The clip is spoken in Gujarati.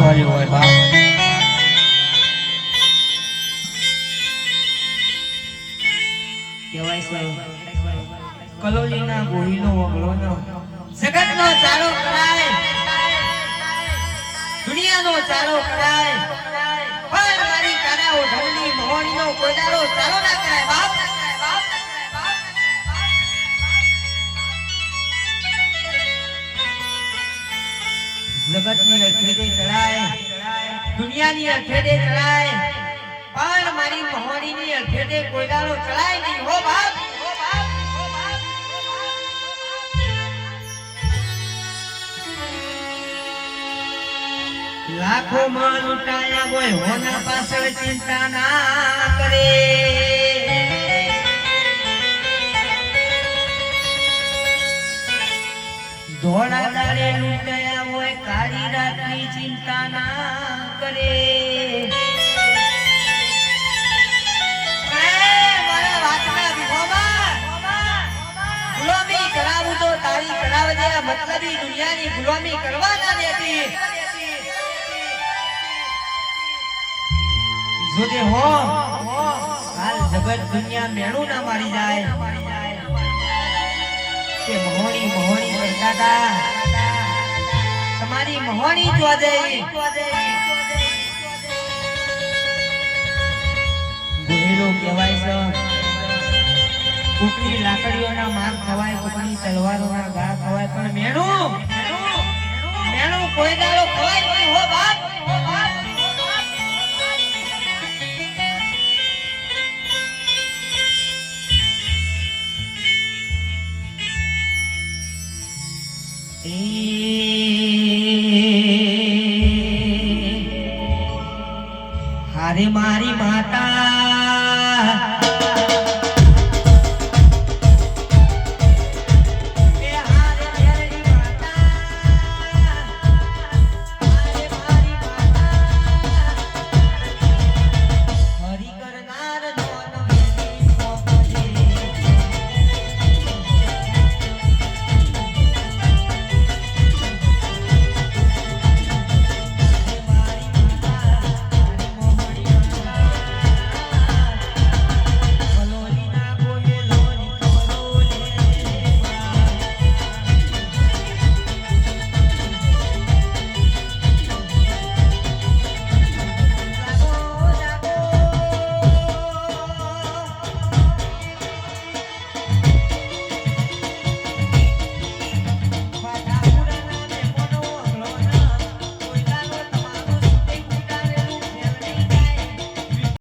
વાળી હોય બાપ. કહેવાય છે કલોલીના ગોહીનો વગળોનો જગતનો ચારો કરાય, દુનિયાનો ચારો કરાય, પણ મારી કાના ઓઢવની મોહણીનો કોઈ દાડો ચારો ના કરાય બાપ. જગતની અખેડે ચડાય, દુનિયાની અખેડે ચડાય, પણ મારી મોહણીની અખેડે કોઈ દાડો ચડાય નહીં હો બાપ. લાખો માં લૂંટાયા હોય હોના પાછળ ચિંતા ના કરે, ધોળા દાડે લૂંટાયા હોય કાળી રાતની ચિંતા ના કરે. મારા વાતના વિભોમાં ગુલામી કરાવું તો તારી કરાવજે, મતલબી દુનિયાની ગુલામી કરવા ના દેતી. જોજે હો હાલ જગત દુનિયા મેણું ના મારી જાય કે મોહણી મોહણી કરતા હતા. તમારી મોહણી જોજે ગોહેલો કહેવાય છે, કુકની લાકડીઓના માર ખવાય, કુકની તલવારોના ઘા ખવાય, પણ મેણું મેણું કોઈ દાડો ખવાય નહીં હો બાપ. હારે મારી માતા